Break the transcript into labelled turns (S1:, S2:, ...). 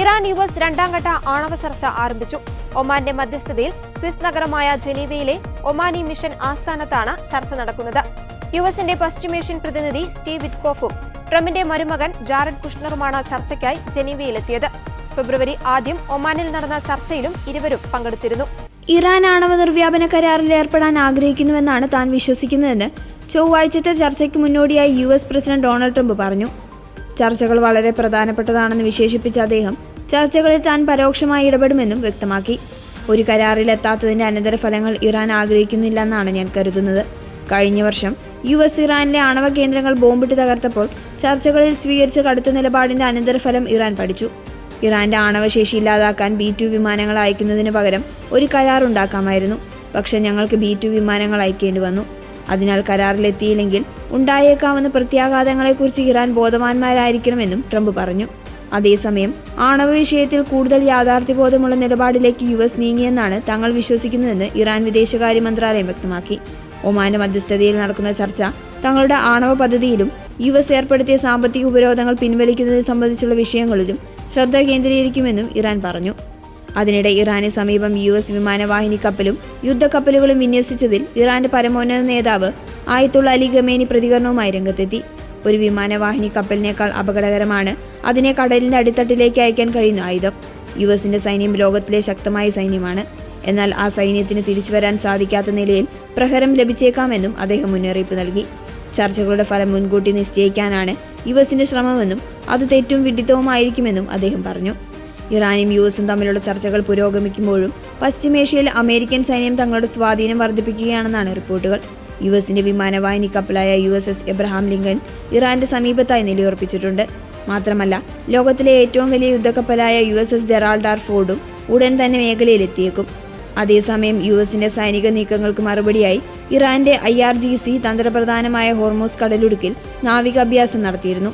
S1: Iran US രണ്ടാം ഘട്ട ആണവ ചർച്ച ആരംഭിച്ചു. ഒമാന്റെ മധ്യസ്ഥതയിൽ സ്വിസ് നഗരമായ ജനീവയിലെ ഒമാനി മിഷൻ ആസ്ഥാനത്താണ് ചർച്ച നടക്കുന്നത്. യുഎസിന്റെ പശ്ചിമേഷ്യൻ പ്രതിനിധി സ്റ്റീവ് വിറ്റ്കോഫും ട്രംപിന്റെ മരുമകൻ ജാരഡ് കുഷ്ണറുമാണ് ചർച്ചയ്ക്കായി ജനീവയിലെത്തിയത്. ഫെബ്രുവരി ആദ്യം ഒമാനിൽ നടന്ന ചർച്ചയിലും ഇരുവരും പങ്കെടുത്തിരുന്നു.
S2: ഇറാൻ ആണവ നിർവ്യാപന കരാറിൽ ഏർപ്പെടാൻ ആഗ്രഹിക്കുന്നുവെന്നാണ് താൻ വിശ്വസിക്കുന്നതെന്ന് ചൊവ്വാഴ്ചത്തെ ചർച്ചയ്ക്ക് മുന്നോടിയായി US പ്രസിഡന്റ് ഡൊണാൾഡ് ട്രംപ് പറഞ്ഞു. ചർച്ചകൾ വളരെ പ്രധാനപ്പെട്ടതാണെന്ന് വിശേഷിപ്പിച്ച അദ്ദേഹം ചർച്ചകളിൽ താൻ പരോക്ഷമായി ഇടപെടുമെന്നും വ്യക്തമാക്കി. ഒരു കരാറിലെത്താത്തതിന്റെ അനന്തരഫലങ്ങൾ ഇറാൻ ആഗ്രഹിക്കുന്നില്ലെന്നാണ് ഞാൻ കരുതുന്നത്. കഴിഞ്ഞ വർഷം US ഇറാനിലെ ആണവ കേന്ദ്രങ്ങൾ ബോംബിട്ട് തകർത്തപ്പോൾ ചർച്ചകളിൽ സ്വീകരിച്ച കടുത്ത നിലപാടിന്റെ അനന്തരഫലം ഇറാൻ പഠിച്ചു. ഇറാന്റെ ആണവശേഷി ഇല്ലാതാക്കാൻ B-2 വിമാനങ്ങൾ അയക്കുന്നതിന് പകരം ഒരു കരാർ ഉണ്ടാക്കാമായിരുന്നു. പക്ഷെ ഞങ്ങൾക്ക് B-2 വിമാനങ്ങൾ അയക്കേണ്ടി വന്നു. അതിനാൽ കരാറിലെത്തിയില്ലെങ്കിൽ ഉണ്ടായേക്കാവുന്ന പ്രത്യാഘാതങ്ങളെക്കുറിച്ച് ഇറാൻ ബോധവാന്മാരായിരിക്കണമെന്നും ട്രംപ് പറഞ്ഞു. അതേസമയം ആണവ വിഷയത്തിൽ കൂടുതൽ യാഥാർത്ഥ്യബോധമുള്ള നിലപാടിലേക്ക് US നീങ്ങിയെന്നാണ് തങ്ങൾ വിശ്വസിക്കുന്നതെന്ന് ഇറാൻ വിദേശകാര്യ മന്ത്രാലയം വ്യക്തമാക്കി. ഒമാന്റെ മധ്യസ്ഥതയിൽ നടക്കുന്ന ചർച്ച തങ്ങളുടെ ആണവ പദ്ധതിയിലും US ഏർപ്പെടുത്തിയ സാമ്പത്തിക ഉപരോധങ്ങൾ പിൻവലിക്കുന്നത് സംബന്ധിച്ചുള്ള വിഷയങ്ങളിലും ശ്രദ്ധ കേന്ദ്രീകരിക്കുമെന്നും ഇറാൻ പറഞ്ഞു. അതിനിടെ ഇറാന് സമീപം US വിമാനവാഹിനി കപ്പലും യുദ്ധക്കപ്പലുകളും വിന്യസിച്ചതിൽ ഇറാന്റെ പരമോന്നത നേതാവ് ആയത്തുള്ള അലി ഖമേനി പ്രതികരണവുമായി രംഗത്തെത്തി. ഒരു വിമാനവാഹിനി കപ്പലിനേക്കാൾ അപകടകരമാണ് അതിനെ കടലിന്റെ അടിത്തട്ടിലേക്ക് അയക്കാൻ കഴിയുന്ന ആയുധം. USന്റെ സൈന്യം ലോകത്തിലെ ശക്തമായ സൈന്യമാണ്. എന്നാൽ ആ സൈന്യത്തിന് തിരിച്ചുവരാൻ സാധിക്കാത്ത നിലയിൽ പ്രഹരം ലഭിച്ചേക്കാമെന്നും അദ്ദേഹം മുന്നറിയിപ്പ് നൽകി. ചർച്ചകളുടെ ഫലം മുൻകൂട്ടി നിശ്ചയിക്കാനാണ് USന്റെ ശ്രമമെന്നും അത് തെറ്റും വിഡ്ഢിത്തവുമായിരിക്കുമെന്നും അദ്ദേഹം പറഞ്ഞു. ഇറാനും USും തമ്മിലുള്ള ചർച്ചകൾ പുരോഗമിക്കുമ്പോഴും പശ്ചിമേഷ്യയിൽ അമേരിക്കൻ സൈന്യം തങ്ങളുടെ സ്വാധീനം വർദ്ധിപ്പിക്കുകയാണെന്നാണ് റിപ്പോർട്ടുകൾ. USന്റെ വിമാനവാഹിനി കപ്പലായ USS എബ്രഹാം ലിങ്കൺ ഇറാന്റെ സമീപത്തായി നിലയുറപ്പിച്ചിട്ടുണ്ട്. മാത്രമല്ല ലോകത്തിലെ ഏറ്റവും വലിയ യുദ്ധക്കപ്പലായ USS ജെറാൾഡ് ആർ ഫോർഡും ഉടൻ തന്നെ മേഖലയിലെത്തിയേക്കും. അതേസമയം USന്റെ സൈനിക നീക്കങ്ങൾക്ക് മറുപടിയായി ഇറാന്റെ IRGC തന്ത്രപ്രധാനമായ ഹോർമൂസ് കടലിടുക്കിൽ നാവികാഭ്യാസം നടത്തിയിരുന്നു.